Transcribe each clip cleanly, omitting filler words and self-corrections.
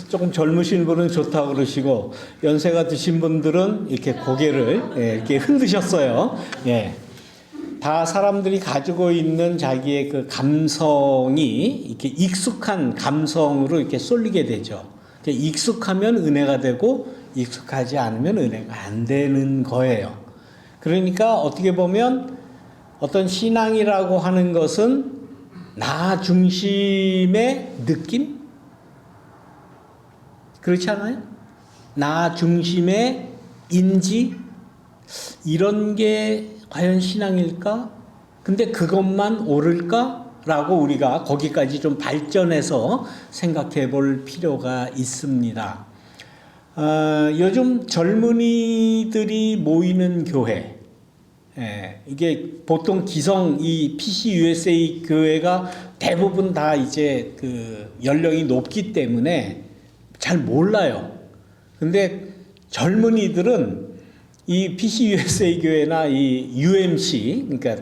조금 젊으신 분은 좋다고 그러시고 연세가 드신 분들은 이렇게 고개를 이렇게 흔드셨어요. 예. 다 사람들이 가지고 있는 자기의 그 감성이 이렇게 익숙한 감성으로 이렇게 쏠리게 되죠. 익숙하면 은혜가 되고 익숙하지 않으면 은혜가 안 되는 거예요. 그러니까 어떻게 보면 어떤 신앙이라고 하는 것은 나 중심의 느낌? 그렇지 않아요? 나 중심의 인지? 이런 게 과연 신앙일까? 근데 그것만 옳을까? 라고 우리가 거기까지 좀 발전해서 생각해 볼 필요가 있습니다. 요즘 젊은이들이 모이는 교회, 이게 보통 이 PC USA 교회가 대부분 다 이제 그 연령이 높기 때문에 잘 몰라요. 근데 젊은이들은 이 PC USA 교회나 이 UMC, 그러니까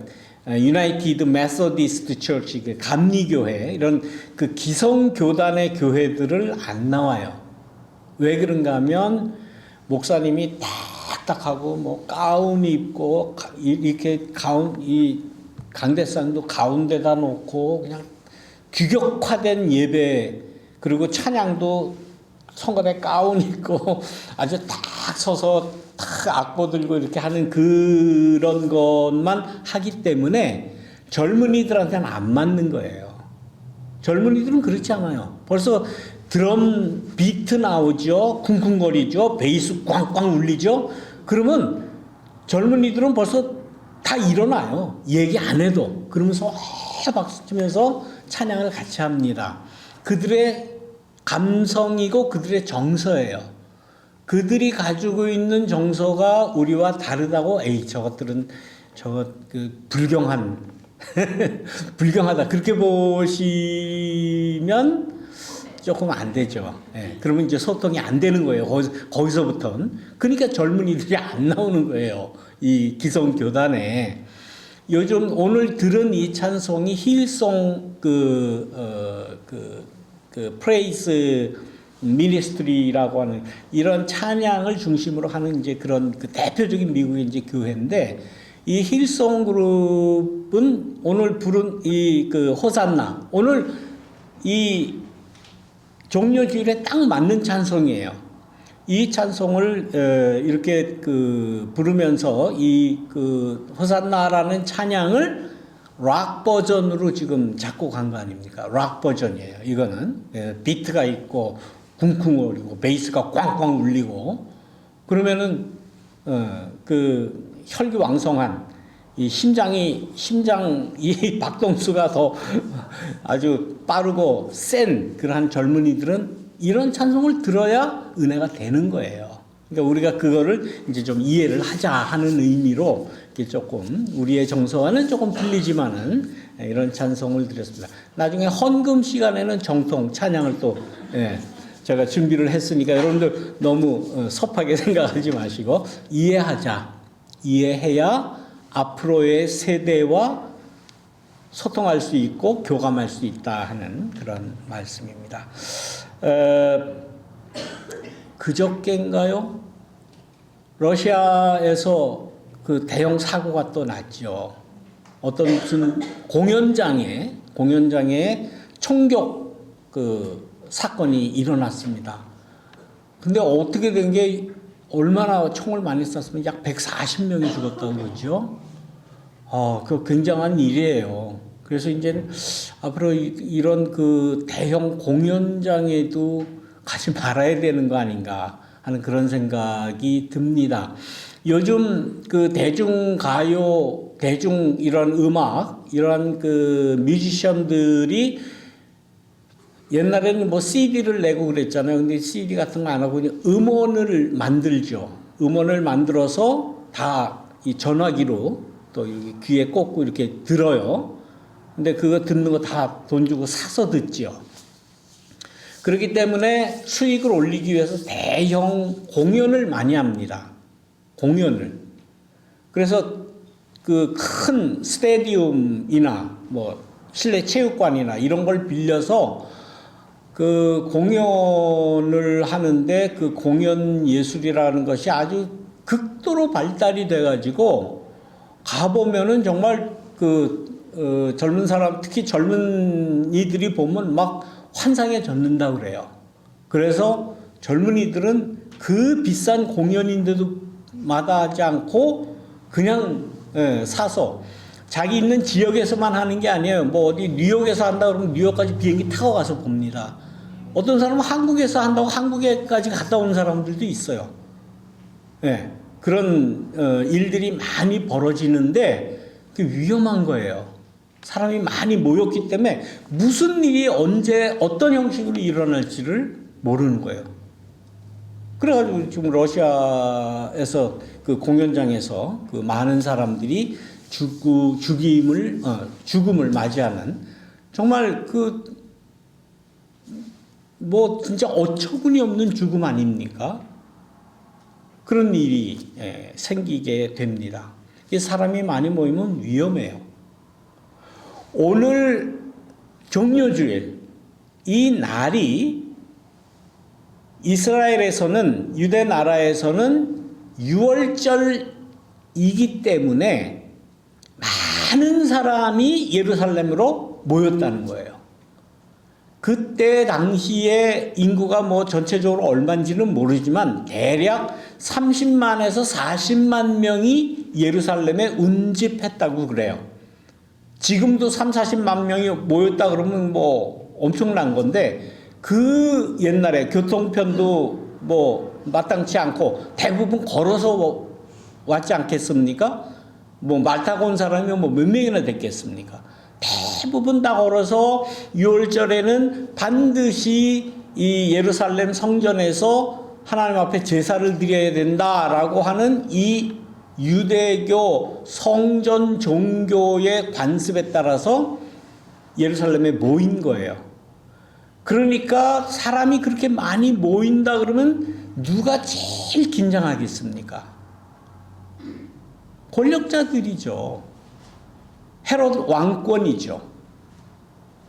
United Methodist Church, 그 감리교회, 이런 그 기성교단의 교회들을 안 나와요. 왜 그런가 하면 목사님이 딱딱하고 뭐 가운 입고 이렇게 이 강대상도 가운데다 놓고 그냥 규격화된 예배, 그리고 찬양도 성가대 가운 입고 아주 딱 서서 딱 악보 들고 이렇게 하는 그런 것만 하기 때문에 젊은이들한테는 안 맞는 거예요. 젊은이들은 그렇지 않아요. 벌써 드럼 비트 나오죠. 쿵쿵거리죠. 베이스 꽝꽝 울리죠. 그러면 젊은이들은 벌써 다 일어나요. 얘기 안 해도. 그러면서 박수 치면서 찬양을 같이 합니다. 그들의 감성이고 그들의 정서예요. 그들이 가지고 있는 정서가 우리와 다르다고, 저것들은 불경한 불경하다 그렇게 보시면 조금 안 되죠. 그러면 이제 소통이 안 되는 거예요. 거기서부터는. 그러니까 젊은이들이 안 나오는 거예요. 이 기성교단에. 요즘 오늘 들은 이 찬송이 힐송 프레이스 미니스트리라고 하는 이런 찬양을 중심으로 하는 이제 그런 그 대표적인 미국의 이제 교회인데, 이 힐송 그룹은 오늘 부른 이 호산나, 오늘 이 종려주일에 딱 맞는 찬송이에요. 이 찬송을 이렇게 부르면서 이 호산나라는 찬양을 락 버전으로 지금 작곡한 거 아닙니까? 락 버전이에요. 이거는 비트가 있고 쿵쿵거리고 베이스가 꽝꽝 울리고, 그러면은 혈기왕성한 이 심장 이 박동수가 더 아주 빠르고 센 그러한 젊은이들은 이런 찬송을 들어야 은혜가 되는 거예요. 그러니까 우리가 그거를 이제 좀 이해를 하자 하는 의미로 이렇게 조금 우리의 정서와는 조금 틀리지만은 이런 찬송을 드렸습니다. 나중에 헌금 시간에는 정통 찬양을 또 제가 준비를 했으니까 여러분들 너무 섭하게 생각하지 마시고 이해하자. 이해해야 앞으로의 세대와 소통할 수 있고 교감할 수 있다 하는 그런 말씀입니다. 그저께인가요? 러시아에서 그 대형 사고가 또 났죠. 어떤 무슨 공연장에 총격 사건이 일어났습니다. 근데 어떻게 된 게, 얼마나 총을 많이 쐈으면 약 140명이 죽었다고 그러죠. 그 굉장한 일이에요. 그래서 이제 앞으로 이런 대형 공연장에도 가지 말아야 되는 거 아닌가 하는 그런 생각이 듭니다. 요즘 대중가요, 이런 음악, 이런 뮤지션들이 옛날에는 뭐 CD를 내고 그랬잖아요. 근데 CD 같은 거 안 하고 그냥 음원을 만들죠. 음원을 만들어서 다 이 전화기로 또 귀에 꽂고 이렇게 들어요. 근데 그거 듣는 거 다 돈 주고 사서 듣죠. 그렇기 때문에 수익을 올리기 위해서 대형 공연을 많이 합니다. 공연을. 그래서 큰 스테디움이나 뭐 실내 체육관이나 이런 걸 빌려서 그 공연을 하는데 그 공연 예술이라는 것이 아주 극도로 발달이 돼가지고 가보면은 정말 젊은 사람, 특히 젊은이들이 보면 막 환상에 젖는다 그래요. 그래서 젊은이들은 그 비싼 공연인데도 마다하지 않고 그냥 사서 자기 있는 지역에서만 하는 게 아니에요. 뭐 어디 뉴욕에서 한다 그러면 뉴욕까지 비행기 타고 가서 봅니다. 어떤 사람은 한국에서 한다고 한국에까지 갔다 오는 사람들도 있어요. 예, 그런 일들이 많이 벌어지는데 그 위험한 거예요. 사람이 많이 모였기 때문에 무슨 일이 언제 어떤 형식으로 일어날지를 모르는 거예요. 그래가지고 지금 러시아에서 그 공연장에서 그 많은 사람들이 죽음을 맞이하는 정말 뭐 진짜 어처구니 없는 죽음 아닙니까? 그런 일이 생기게 됩니다. 사람이 많이 모이면 위험해요. 오늘 종려주일 이 날이 이스라엘에서는 유대 나라에서는 유월절이기 때문에 많은 사람이 예루살렘으로 모였다는 거예요. 그때 당시에 인구가 뭐 전체적으로 얼마인지는 모르지만 대략 30만에서 40만 명이 예루살렘에 운집했다고 그래요. 지금도 3, 40만 명이 모였다 그러면 뭐 엄청난 건데 그 옛날에 교통편도 뭐 마땅치 않고 대부분 걸어서 왔지 않겠습니까? 뭐 말 타고 온 사람이 뭐 몇 명이나 됐겠습니까? 대부분 다 걸어서 6월절에는 반드시 이 예루살렘 성전에서 하나님 앞에 제사를 드려야 된다라고 하는 이 유대교 성전 종교의 관습에 따라서 예루살렘에 모인 거예요. 그러니까 사람이 그렇게 많이 모인다 그러면 누가 제일 긴장하겠습니까? 권력자들이죠. 헤롯 왕권이죠.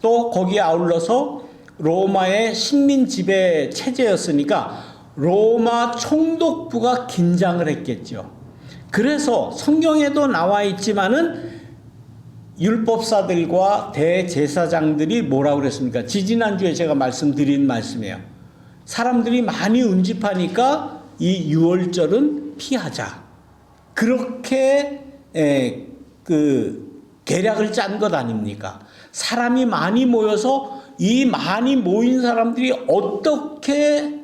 또 거기에 아울러서 로마의 식민 지배 체제였으니까 로마 총독부가 긴장을 했겠죠. 그래서 성경에도 나와 있지만은 율법사들과 대제사장들이 뭐라고 그랬습니까? 지지난주에 제가 말씀드린 말씀이에요. 사람들이 많이 운집하니까 이 유월절은 피하자. 그렇게 계략을 짠 것 아닙니까? 사람이 많이 모여서 이 많이 모인 사람들이 어떻게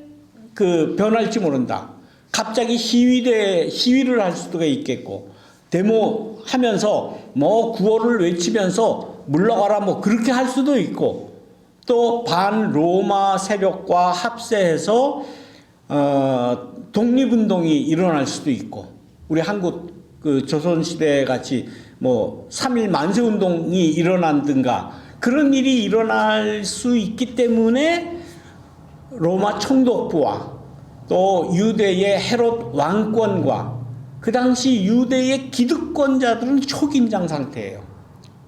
변할지 모른다. 갑자기 시위를 할 수도 있겠고, 데모하면서 뭐 구호를 외치면서 물러가라 뭐 그렇게 할 수도 있고, 또 반로마 세력과 합세해서 독립운동이 일어날 수도 있고, 우리 한국 조선시대 같이 뭐 3.1 만세운동이 일어난든가 그런 일이 일어날 수 있기 때문에 로마 총독부와 또 유대의 헤롯 왕권과 그 당시 유대의 기득권자들은 초긴장 상태예요.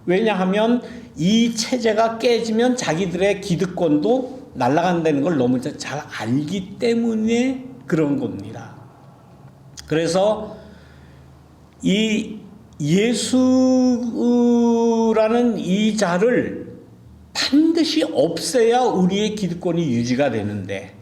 왜냐하면 이 체제가 깨지면 자기들의 기득권도 날아간다는 걸 너무 잘 알기 때문에 그런 겁니다. 그래서 이 예수라는 이 자를 반드시 없애야 우리의 기득권이 유지가 되는데,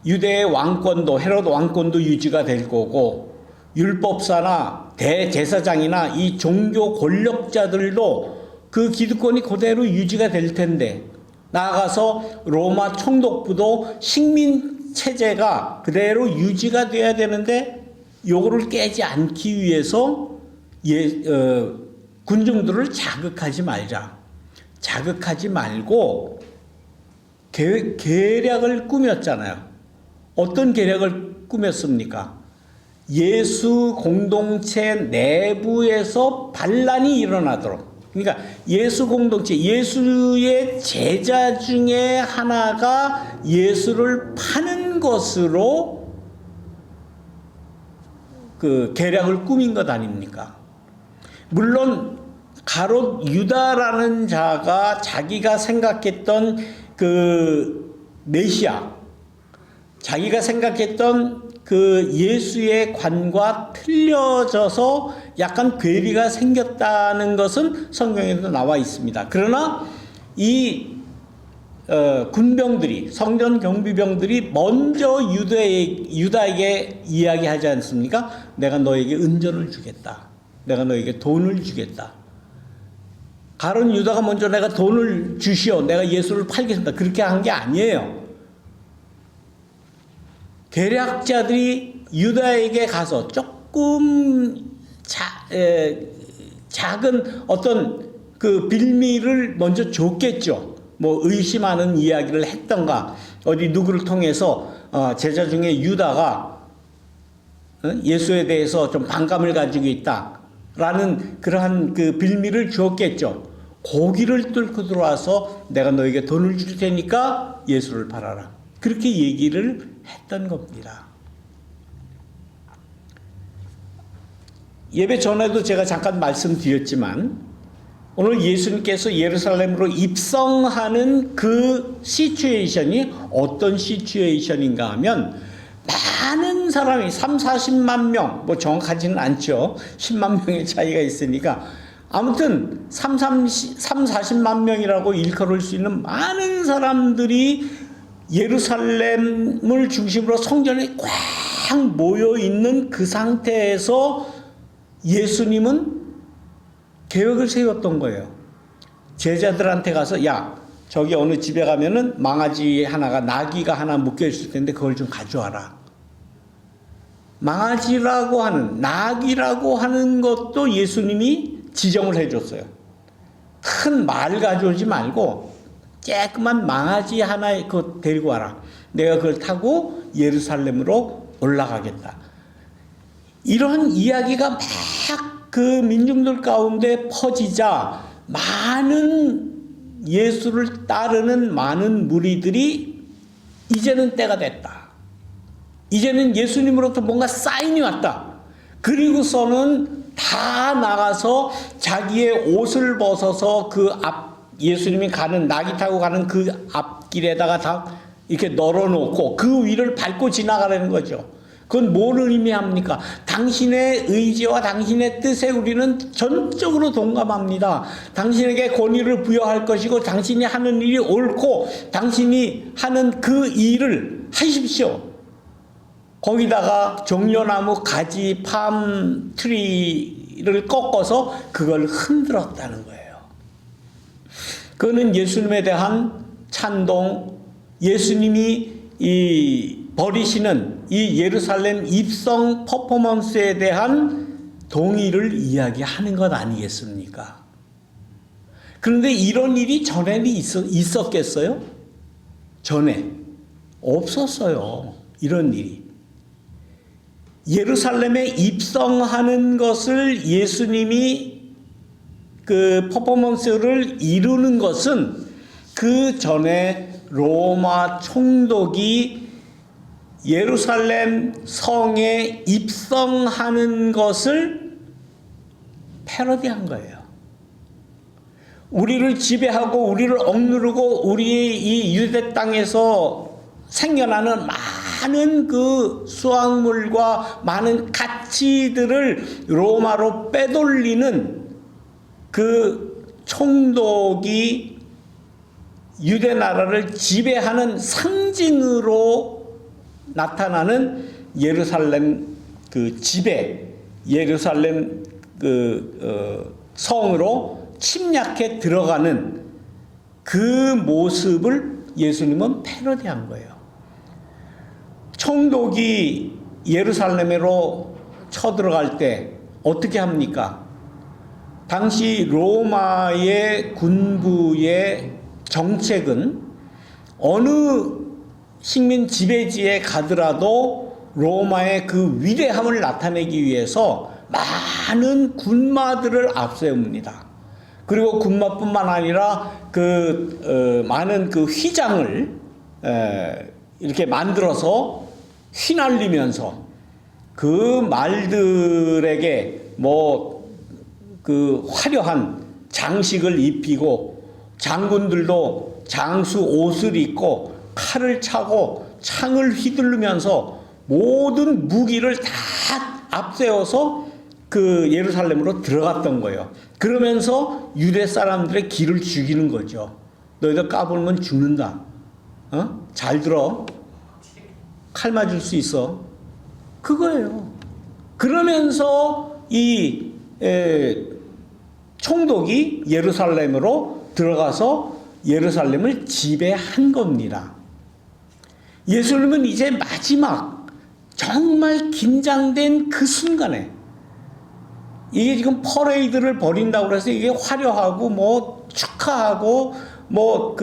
유대의 왕권도 헤롯 왕권도 유지가 될 거고, 율법사나 대제사장이나 이 종교 권력자들도 그 기득권이 그대로 유지가 될 텐데, 나아가서 로마 총독부도 식민 체제가 그대로 유지가 돼야 되는데, 요거를 깨지 않기 위해서 군중들을 자극하지 말자. 자극하지 말고 계략을 꾸몄잖아요. 어떤 계략을 꾸몄습니까? 예수 공동체 내부에서 반란이 일어나도록. 그러니까 예수 공동체, 예수의 제자 중에 하나가 예수를 파는 것으로 계략을 꾸민 것 아닙니까? 물론 가롯 유다라는 자가 자기가 생각했던 그 메시아, 자기가 생각했던 그 예수의 관과 틀려져서 약간 괴리가 생겼다는 것은 성경에도 나와 있습니다. 그러나 이 군병들이, 성전 경비병들이 먼저 유다에게 이야기하지 않습니까? 내가 너에게 은전을 주겠다. 내가 너에게 돈을 주겠다. 가룟 유다가 먼저 내가 돈을 주시오. 내가 예수를 팔겠습니다. 그렇게 한 게 아니에요. 계략자들이 유다에게 가서 조금 작은 어떤 그 빌미를 먼저 줬겠죠. 뭐 의심하는 이야기를 했던가, 어디 누구를 통해서 제자 중에 유다가 예수에 대해서 좀 반감을 가지고 있다라는 그러한 그 빌미를 주었겠죠. 고기를 뚫고 들어와서 내가 너에게 돈을 줄 테니까 예수를 팔아라. 그렇게 얘기를 했던 겁니다. 예배 전에도 제가 잠깐 말씀드렸지만 오늘 예수님께서 예루살렘으로 입성하는 그 시츄에이션이 어떤 시츄에이션인가 하면 많은 사람이 40만 명, 뭐 정확하지는 않죠. 10만 명의 차이가 있으니까 아무튼 40만 명이라고 일컬을 수 있는 많은 사람들이 예루살렘을 중심으로 성전에 꽉 모여 있는 그 상태에서 예수님은 계획을 세웠던 거예요. 제자들한테 가서 야, 저기 어느 집에 가면은 망아지 하나가, 나귀가 하나 묶여 있을 텐데 그걸 좀 가져와라. 망아지라고 하는, 나귀라고 하는 것도 예수님이 지정을 해줬어요. 큰 말 가져오지 말고 쬐끄만 망아지 하나 그거 데리고 와라. 내가 그걸 타고 예루살렘으로 올라가겠다. 이런 이야기가 막 그 민중들 가운데 퍼지자 많은 예수를 따르는 많은 무리들이 이제는 때가 됐다. 이제는 예수님으로부터 뭔가 사인이 왔다. 그리고서는 다 나가서 자기의 옷을 벗어서 그 예수님이 가는, 낙이 타고 가는 그 앞길에다가 다 이렇게 널어놓고 그 위를 밟고 지나가라는 거죠. 그건 뭘 의미합니까? 당신의 의지와 당신의 뜻에 우리는 전적으로 동감합니다. 당신에게 권위를 부여할 것이고 당신이 하는 일이 옳고 당신이 하는 그 일을 하십시오. 거기다가 종려나무 가지 팜 트리를 꺾어서 그걸 흔들었다는 거예요. 그거는 예수님에 대한 찬동, 예수님이 버리시는 이 예루살렘 입성 퍼포먼스에 대한 동의를 이야기하는 것 아니겠습니까? 그런데 이런 일이 전에는 있었겠어요? 전에 없었어요. 이런 일이. 예루살렘에 입성하는 것을 예수님이 그 퍼포먼스를 이루는 것은 그 전에 로마 총독이 예루살렘 성에 입성하는 것을 패러디한 거예요. 우리를 지배하고 우리를 억누르고 우리의 이 유대 땅에서 생겨나는 많은 그 수확물과 많은 가치들을 로마로 빼돌리는 그 총독이 유대 나라를 지배하는 상징으로 나타나는 예루살렘 그 지배, 예루살렘 그 성으로 침략해 들어가는 그 모습을 예수님은 패러디한 거예요. 총독이 예루살렘으로 쳐들어갈 때 어떻게 합니까? 당시 로마의 군부의 정책은 어느 식민 지배지에 가더라도 로마의 그 위대함을 나타내기 위해서 많은 군마들을 앞세웁니다. 그리고 군마뿐만 아니라 많은 그 휘장을 이렇게 만들어서 휘날리면서 그 말들에게 그 화려한 장식을 입히고 장군들도 장수 옷을 입고 칼을 차고 창을 휘두르면서 모든 무기를 다 앞세워서 그 예루살렘으로 들어갔던 거예요. 그러면서 유대 사람들의 길을 죽이는 거죠. 너희들 까불면 죽는다. 잘 들어. 칼 맞을 수 있어. 그거예요. 그러면서 이 총독이 예루살렘으로 들어가서 예루살렘을 지배한 겁니다. 예수님은 이제 마지막 정말 긴장된 그 순간에 이게 지금 퍼레이드를 벌인다고 해서 이게 화려하고 뭐 축하하고 뭐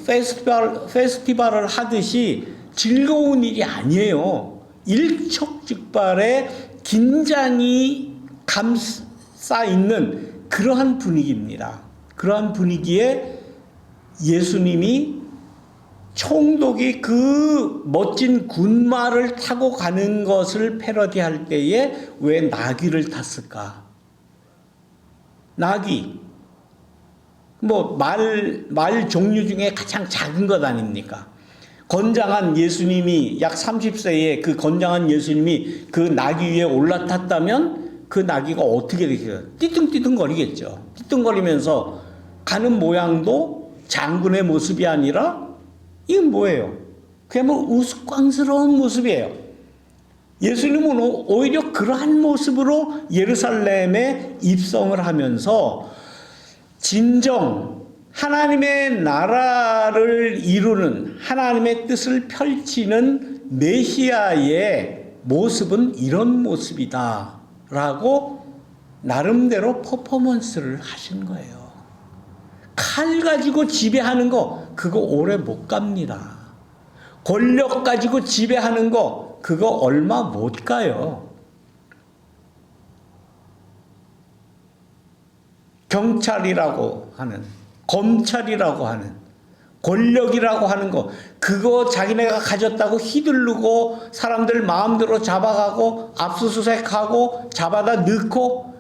페스티벌을 하듯이 즐거운 일이 아니에요. 일촉즉발의 긴장이 감싸 있는 그러한 분위기입니다. 그러한 분위기에 예수님이 총독이 그 멋진 군마를 타고 가는 것을 패러디할 때에 왜 나귀를 탔을까? 나귀. 말 종류 중에 가장 작은 것 아닙니까? 건장한 예수님이 약 30세에 그 건장한 예수님이 그 나귀 위에 올라탔다면 그 나귀가 어떻게 되겠어요? 띠뚱띠뚱거리겠죠. 띠뚱거리면서 가는 모양도 장군의 모습이 아니라 이건 뭐예요? 그냥 우스꽝스러운 모습이에요. 예수님은 오히려 그러한 모습으로 예루살렘에 입성을 하면서 진정 하나님의 나라를 이루는 하나님의 뜻을 펼치는 메시아의 모습은 이런 모습이다 라고 나름대로 퍼포먼스를 하신 거예요. 칼 가지고 지배하는 거 그거 오래 못 갑니다. 권력 가지고 지배하는 거 그거 얼마 못 가요. 경찰이라고 하는, 검찰이라고 하는, 권력이라고 하는 거 그거 자기네가 가졌다고 휘두르고 사람들 마음대로 잡아가고 압수수색하고 잡아다 넣고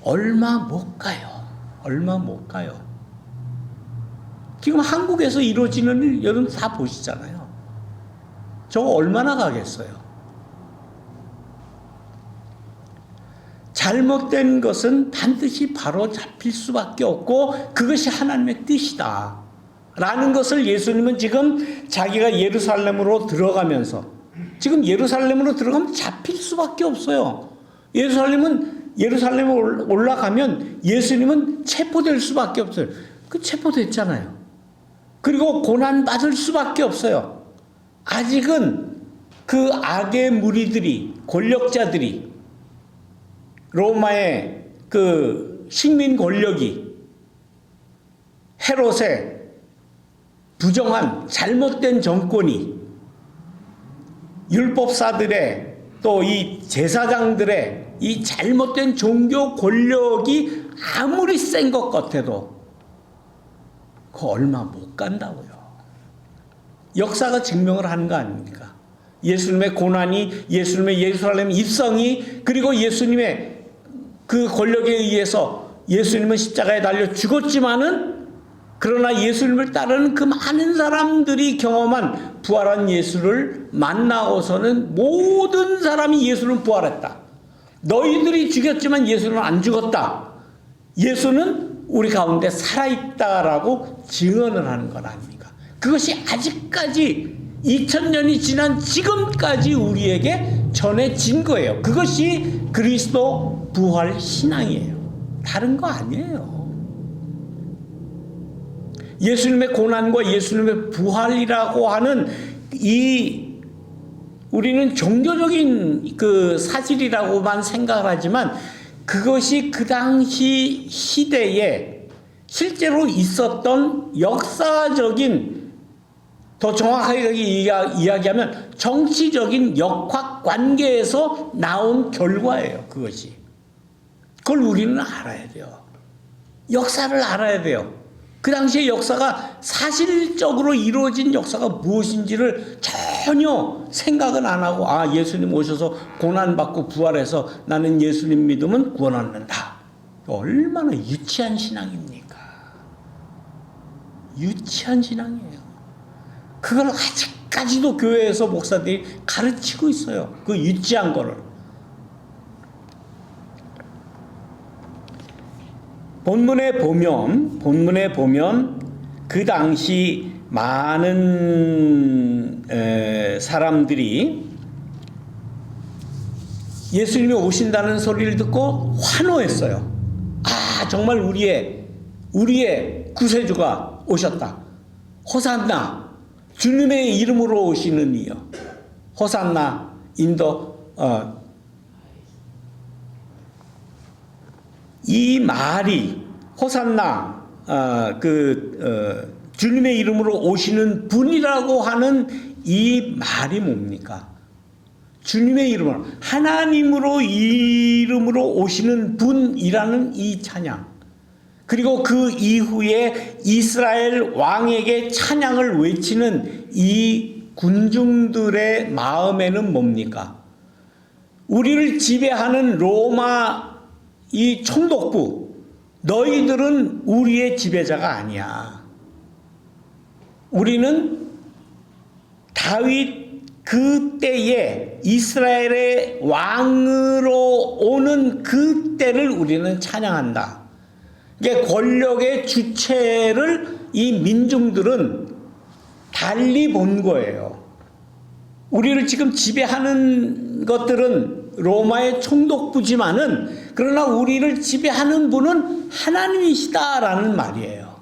얼마 못 가요. 얼마 못 가요. 지금 한국에서 이루어지는 일 여러분 다 보시잖아요. 저거 얼마나 가겠어요. 잘못된 것은 반드시 바로 잡힐 수밖에 없고 그것이 하나님의 뜻이다 라는 것을 예수님은 지금 자기가 예루살렘으로 들어가면서 지금 예루살렘으로 들어가면 잡힐 수밖에 없어요. 예루살렘에 올라가면 예수님은 체포될 수밖에 없어요. 그 체포됐잖아요. 그리고 고난받을 수밖에 없어요. 아직은 그 악의 무리들이, 권력자들이, 로마의 그 식민 권력이 헤롯의 부정한 잘못된 정권이 율법사들의 또 이 제사장들의 이 잘못된 종교 권력이 아무리 센 것 같아도 그 얼마 못 간다고요. 역사가 증명을 하는 거 아닙니까? 예수님의 고난이, 예수님의 예루살렘 입성이, 그리고 예수님의 그 권력에 의해서 예수님은 십자가에 달려 죽었지만은 그러나 예수님을 따르는 그 많은 사람들이 경험한 부활한 예수를 만나고서는 모든 사람이 예수는 부활했다. 너희들이 죽였지만 예수는 안 죽었다. 예수는 우리 가운데 살아있다라고 증언을 하는 것 아닙니까? 그것이 아직까지 2000년이 지난 지금까지 우리에게 전해진 거예요. 그것이 그리스도 부활 신앙이에요. 다른 거 아니에요. 예수님의 고난과 예수님의 부활이라고 하는 우리는 종교적인 그 사실이라고만 생각을 하지만 그것이 그 당시 시대에 실제로 있었던 역사적인, 더 정확하게 이야기하면 정치적인 역학 관계에서 나온 결과예요. 그것이. 그걸 우리는 알아야 돼요. 역사를 알아야 돼요. 그 당시의 역사가 사실적으로 이루어진 역사가 무엇인지를 전혀 생각은 안 하고 예수님 오셔서 고난받고 부활해서 나는 예수님 믿으면 구원 얻는다. 얼마나 유치한 신앙입니까? 유치한 신앙이에요. 그걸 아직까지도 교회에서 목사들이 가르치고 있어요. 그 유치한 거를. 본문에 보면 그 당시 많은 사람들이 예수님이 오신다는 소리를 듣고 환호했어요. 아, 정말 우리의 구세주가 오셨다. 호산나, 주님의 이름으로 오시는 이여. 호산나 이 말이 호산나 주님의 이름으로 오시는 분이라고 하는 이 말이 뭡니까? 주님의 이름으로, 하나님으로 이름으로 오시는 분이라는 이 찬양. 그리고 그 이후에 이스라엘 왕에게 찬양을 외치는 이 군중들의 마음에는 뭡니까? 우리를 지배하는 로마 이 총독부, 너희들은 우리의 지배자가 아니야. 우리는 다윗 그때에 이스라엘의 왕으로 오는 그때를 우리는 찬양한다. 이게 권력의 주체를 이 민중들은 달리 본 거예요. 우리를 지금 지배하는 것들은 로마의 총독부지만은 그러나 우리를 지배하는 분은 하나님이시다라는 말이에요.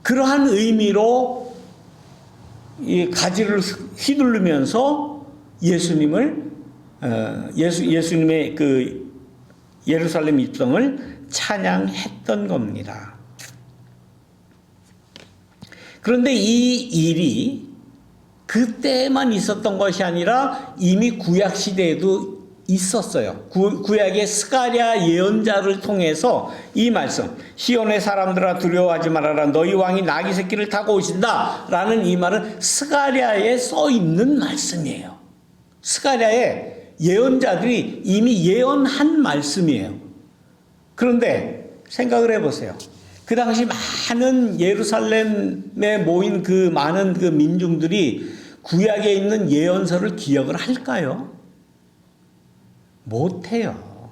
그러한 의미로 이 가지를 휘두르면서 예수님의 그 예루살렘 입성을 찬양했던 겁니다. 그런데 이 일이 그때만 있었던 것이 아니라 이미 구약 시대에도 있었어요. 구약의 스가랴 예언자를 통해서 이 말씀, 시온의 사람들아 두려워하지 말아라, 너희 왕이 나귀 새끼를 타고 오신다 라는 이 말은 스가랴에 써 있는 말씀이에요. 스가랴의 예언자들이 이미 예언한 말씀이에요. 그런데 생각을 해보세요. 그 당시 많은 예루살렘에 모인 그 많은 그 민중들이 구약에 있는 예언서를 기억을 할까요? 못해요.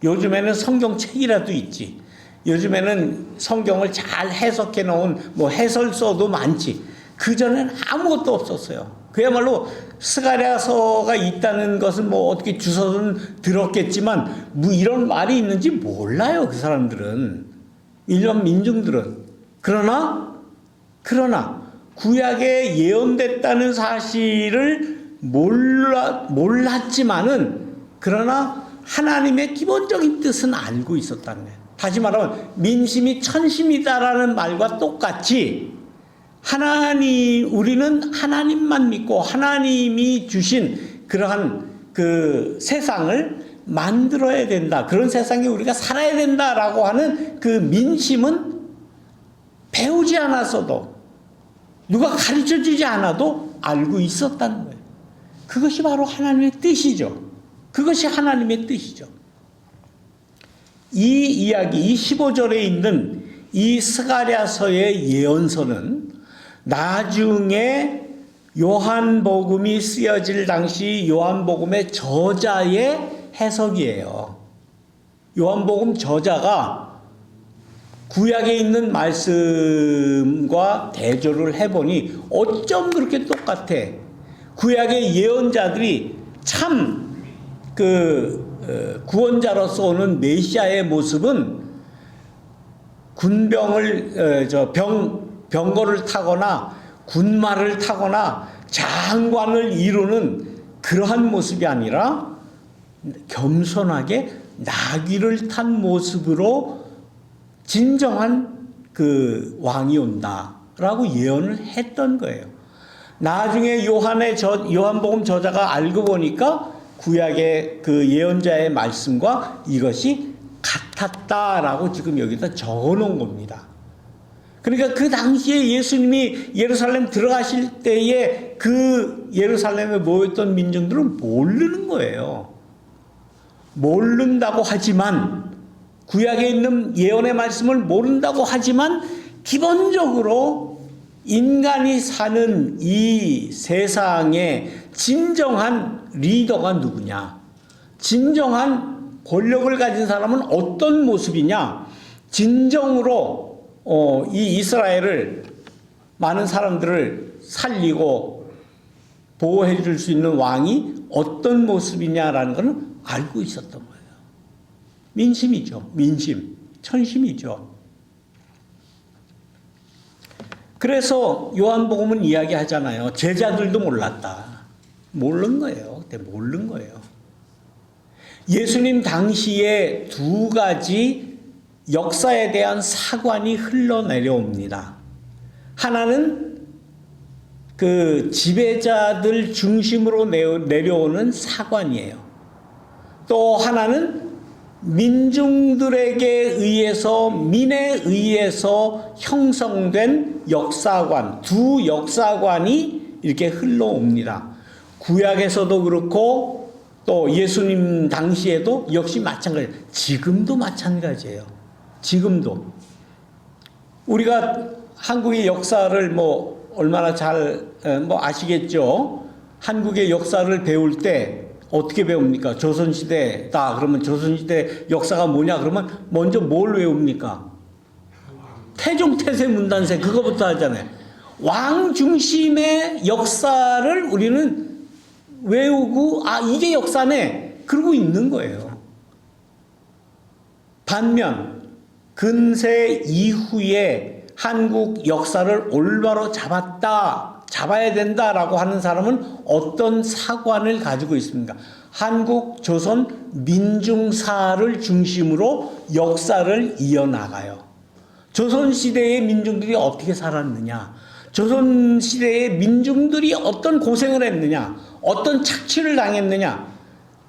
요즘에는 성경책이라도 있지. 요즘에는 성경을 잘 해석해 놓은 해설서도 많지. 그전에는 아무것도 없었어요. 그야말로 스가랴서가 있다는 것은 어떻게 주워는 들었겠지만 이런 말이 있는지 몰라요. 그 사람들은. 일반 민중들은. 그러나 구약에 예언됐다는 사실을 몰랐지만은 그러나 하나님의 기본적인 뜻은 알고 있었다는 거예요. 다시 말하면 민심이 천심이다라는 말과 똑같이 우리는 하나님만 믿고 하나님이 주신 그러한 그 세상을 만들어야 된다. 그런 세상에 우리가 살아야 된다라고 하는 그 민심은 배우지 않았어도 누가 가르쳐주지 않아도 알고 있었다는 거예요. 그것이 바로 하나님의 뜻이죠. 그것이 하나님의 뜻이죠. 이 이야기, 이 15절에 있는 이 스가랴서의 예언서는 나중에 요한복음이 쓰여질 당시 요한복음의 저자의 해석이에요. 요한복음 저자가 구약에 있는 말씀과 대조를 해보니 어쩜 그렇게 똑같아. 구약의 예언자들이 참 구원자로서 오는 메시아의 모습은 병거를 타거나 군마를 타거나 장관을 이루는 그러한 모습이 아니라 겸손하게 나귀를 탄 모습으로 진정한 그 왕이 온다라고 예언을 했던 거예요. 나중에 요한복음 저자가 알고 보니까 구약의 그 예언자의 말씀과 이것이 같았다라고 지금 여기다 적어 놓은 겁니다. 그러니까 그 당시에 예수님이 예루살렘 들어가실 때에 그 예루살렘에 모였던 민중들은 모르는 거예요. 모른다고 하지만 구약에 있는 예언의 말씀을 모른다고 하지만 기본적으로 인간이 사는 이 세상에 진정한 리더가 누구냐? 진정한 권력을 가진 사람은 어떤 모습이냐? 진정으로 이 이스라엘을 많은 사람들을 살리고 보호해 줄 수 있는 왕이 어떤 모습이냐라는 것은 알고 있었던 거예요. 민심이죠. 민심. 천심이죠. 그래서 요한복음은 이야기하잖아요. 제자들도 몰랐다. 모르는 거예요. 그때 모르는 거예요. 예수님 당시에 두 가지 역사에 대한 사관이 흘러내려옵니다. 하나는 그 지배자들 중심으로 내려오는 사관이에요. 또 하나는 민중들에게 의해서, 민에 의해서 형성된 역사관, 두 역사관이 이렇게 흘러옵니다. 구약에서도 그렇고 또 예수님 당시에도 역시 마찬가지예요. 지금도 마찬가지예요. 지금도. 우리가 한국의 역사를 뭐 얼마나 잘 아시겠죠? 한국의 역사를 배울 때 어떻게 배웁니까? 조선시대다 그러면 조선시대 역사가 뭐냐 그러면 먼저 뭘 외웁니까? 태종태세 문단세 그거부터 하잖아요. 왕 중심의 역사를 우리는 외우고 이게 역사네 그러고 있는 거예요. 반면 근세 이후에 한국 역사를 올바로 잡아야 된다라고 하는 사람은 어떤 사관을 가지고 있습니까? 한국 조선 민중사를 중심으로 역사를 이어나가요. 조선시대의 민중들이 어떻게 살았느냐, 조선시대의 민중들이 어떤 고생을 했느냐, 어떤 착취를 당했느냐,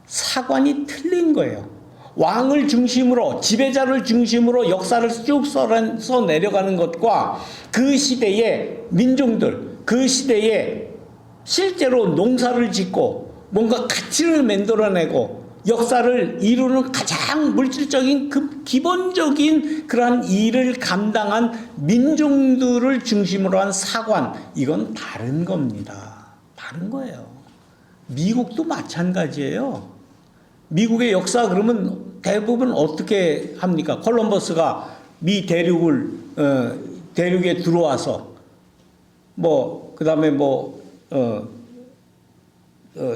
사관이 틀린 거예요. 왕을 중심으로, 지배자를 중심으로 역사를 쭉 써 내려가는 것과 그 시대의 민중들, 그 시대에 실제로 농사를 짓고 뭔가 가치를 만들어내고 역사를 이루는 가장 물질적인 기본적인 그러한 일을 감당한 민중들을 중심으로 한 사관, 이건 다른 겁니다. 다른 거예요. 미국도 마찬가지예요. 미국의 역사 그러면 대부분 어떻게 합니까? 콜럼버스가 미 대륙에 들어와서 그다음에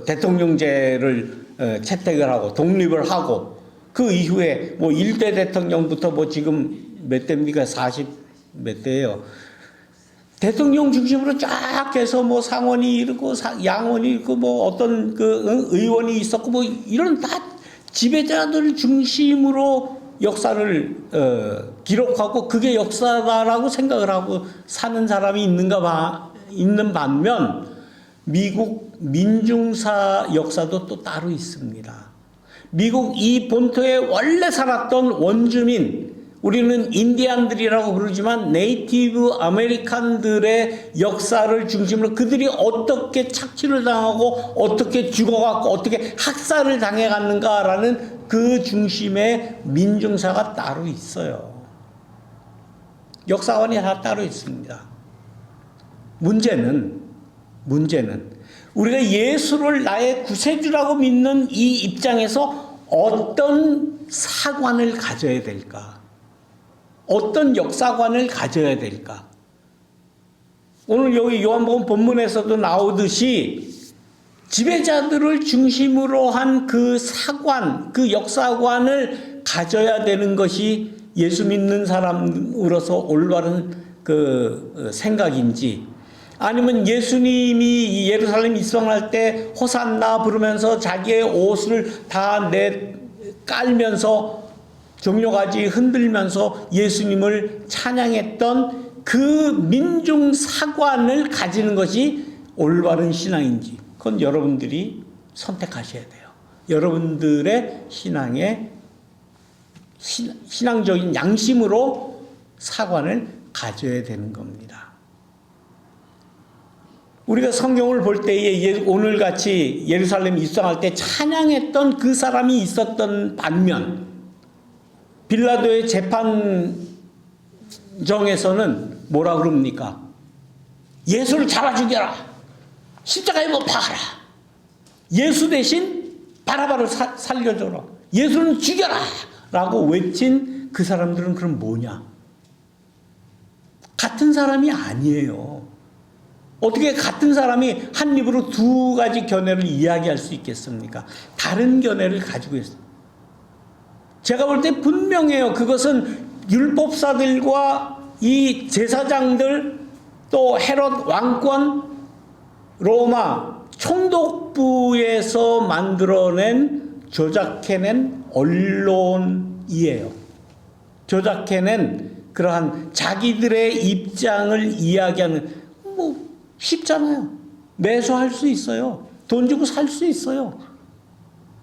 대통령제를 채택을 하고 독립을 하고 그 이후에 1대 대통령부터 지금 몇 대입니까? 40 몇 대예요. 대통령 중심으로 쫙 해서 상원이 이르고 양원이 있고 어떤 의원이 있었고 이런 다 지배자들 중심으로 역사를 기록하고 그게 역사다라고 생각을 하고 사는 사람이 있는 반면 미국 민중사 역사도 또 따로 있습니다. 미국 이 본토에 원래 살았던 원주민, 우리는 인디안들이라고 부르지만 네이티브 아메리칸들의 역사를 중심으로 그들이 어떻게 착취를 당하고 어떻게 죽어갔고 어떻게 학살을 당해갔는가라는 그 중심의 민중사가 따로 있어요. 역사관이 다 따로 있습니다. 문제는 우리가 예수를 나의 구세주라고 믿는 이 입장에서 어떤 사관을 가져야 될까? 어떤 역사관을 가져야 될까? 오늘 여기 요한복음 본문에서도 나오듯이 지배자들을 중심으로 한 그 사관, 그 역사관을 가져야 되는 것이 예수 믿는 사람으로서 올바른 그 생각인지, 아니면 예수님이 예루살렘 입성할 때 호산나 부르면서 자기의 옷을 다 깔면서 종려가지 흔들면서 예수님을 찬양했던 그 민중 사관을 가지는 것이 올바른 신앙인지, 그건 여러분들이 선택하셔야 돼요. 여러분들의 신앙적인 양심으로 사관을 가져야 되는 겁니다. 우리가 성경을 볼 때에 오늘같이 예루살렘 입성할 때 찬양했던 그 사람이 있었던 반면 빌라도의 재판에 성경정에서는 뭐라 그럽니까? 예수를 잡아 죽여라. 십자가에 못 박아라. 예수 대신 바라바를 살려줘라. 예수는 죽여라. 라고 외친 그 사람들은 그럼 뭐냐? 같은 사람이 아니에요. 어떻게 같은 사람이 한 입으로 두 가지 견해를 이야기할 수 있겠습니까? 다른 견해를 가지고 있어요. 제가 볼 때 분명해요. 그것은 율법사들과 이 제사장들 또 헤롯 왕권 로마 총독부에서 만들어낸 조작해낸 언론이에요. 조작해낸 그러한 자기들의 입장을 이야기하는 쉽잖아요. 매수할 수 있어요. 돈 주고 살 수 있어요.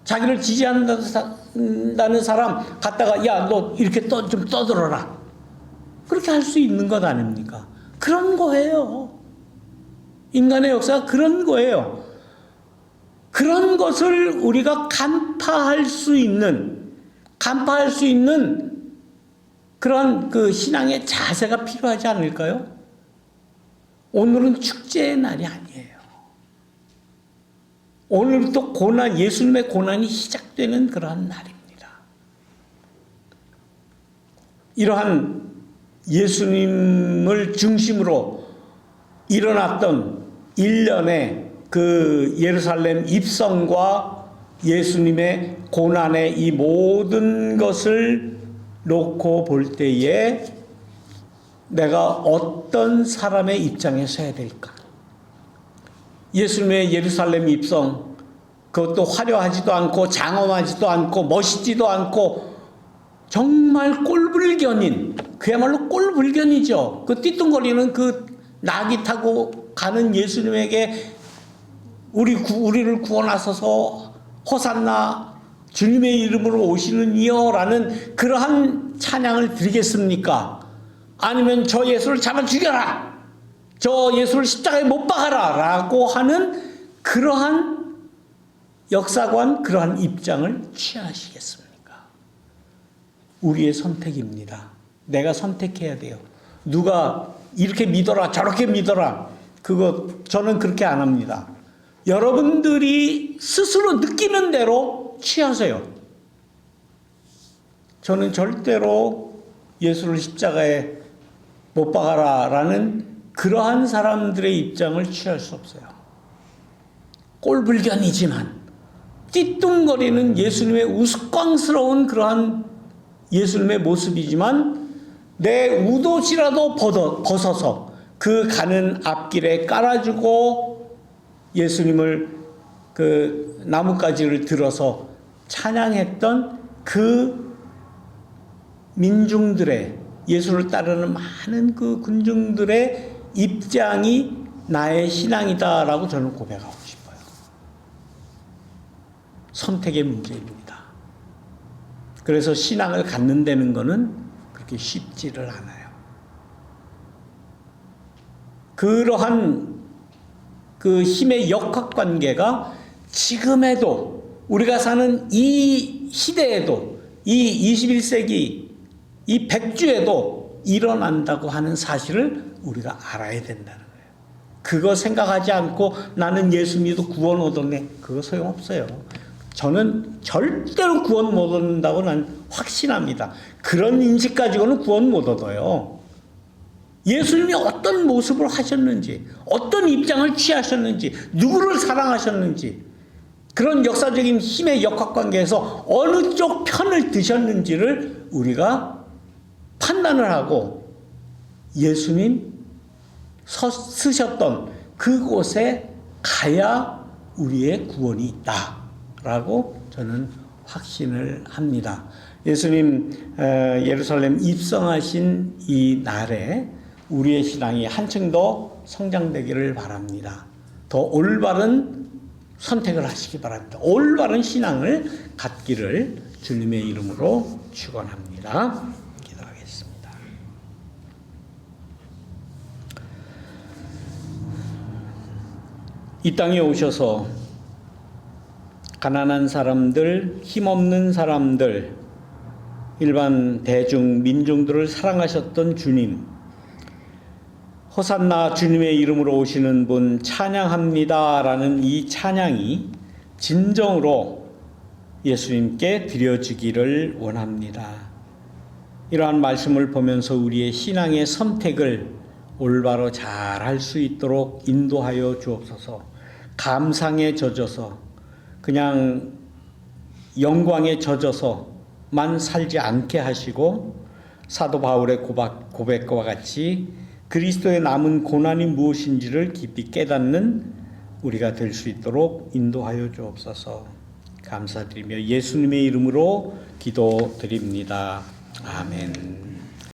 자기를 지지한다는 사람 갖다가 야, 너 이렇게 좀 떠들어라. 그렇게 할 수 있는 것 아닙니까? 그런 거예요. 인간의 역사가 그런 거예요. 그런 것을 우리가 간파할 수 있는 그런 그 신앙의 자세가 필요하지 않을까요? 오늘은 축제의 날이 아니에요. 오늘부터 예수님의 고난이 시작되는 그러한 날입니다. 이러한 예수님을 중심으로 일어났던 일련의 그 예루살렘 입성과 예수님의 고난의 이 모든 것을 놓고 볼 때에 내가 어떤 사람의 입장에 서야 될까? 예수님의 예루살렘 입성, 그것도 화려하지도 않고 장엄하지도 않고 멋있지도 않고 정말 꼴불견인, 그야말로 꼴불견이죠. 그 띠뚱거리는 그 나귀 타고 가는 예수님에게 우리를 구원하소서 호산나 주님의 이름으로 오시는 이여라는 그러한 찬양을 드리겠습니까? 아니면 저 예수를 잡아 죽여라. 저 예수를 십자가에 못 박아라. 라고 하는 그러한 역사관, 그러한 입장을 취하시겠습니까? 우리의 선택입니다. 내가 선택해야 돼요. 누가 이렇게 믿어라, 저렇게 믿어라. 저는 그렇게 안 합니다. 여러분들이 스스로 느끼는 대로 취하세요. 저는 절대로 예수를 십자가에 못 박아라 라는 그러한 사람들의 입장을 취할 수 없어요. 꼴불견이지만 띠뚱거리는 예수님의 우스꽝스러운 그러한 예수님의 모습이지만 내 우도시라도 벗어서 그 가는 앞길에 깔아주고 예수님을 그 나뭇가지를 들어서 찬양했던 그 민중들의 예수를 따르는 많은 그 군중들의 입장이 나의 신앙이다라고 저는 고백하고 싶어요. 선택의 문제입니다. 그래서 신앙을 갖는다는 것은 그렇게 쉽지를 않아요. 그러한 그 힘의 역학관계가 지금에도 우리가 사는 이 시대에도 이 21세기 이 백주에도 일어난다고 하는 사실을 우리가 알아야 된다는 거예요. 그거 생각하지 않고 나는 예수 믿어 구원 얻었네. 그거 소용없어요. 저는 절대로 구원 못 얻는다고 난 확신합니다. 그런 인식 가지고는 구원 못 얻어요. 예수님이 어떤 모습을 하셨는지, 어떤 입장을 취하셨는지, 누구를 사랑하셨는지, 그런 역사적인 힘의 역학관계에서 어느 쪽 편을 드셨는지를 우리가 판단을 하고 예수님 쓰셨던 그곳에 가야 우리의 구원이 있다라고 저는 확신을 합니다. 예수님 예루살렘 입성하신 이 날에 우리의 신앙이 한층 더 성장되기를 바랍니다. 더 올바른 선택을 하시기 바랍니다. 올바른 신앙을 갖기를 주님의 이름으로 축원합니다. 기도하겠습니다. 이 땅에 오셔서 가난한 사람들, 힘없는 사람들, 일반 대중 민중들을 사랑하셨던 주님, 호산나 주님의 이름으로 오시는 분 찬양합니다라는 이 찬양이 진정으로 예수님께 드려지기를 원합니다. 이러한 말씀을 보면서 우리의 신앙의 선택을 올바로 잘 할 수 있도록 인도하여 주옵소서. 감상에 젖어서 그냥 영광에 젖어서만 살지 않게 하시고 사도 바울의 고백과 같이 그리스도의 남은 고난이 무엇인지를 깊이 깨닫는 우리가 될 수 있도록 인도하여 주옵소서. 감사드리며 예수님의 이름으로 기도드립니다. 아멘.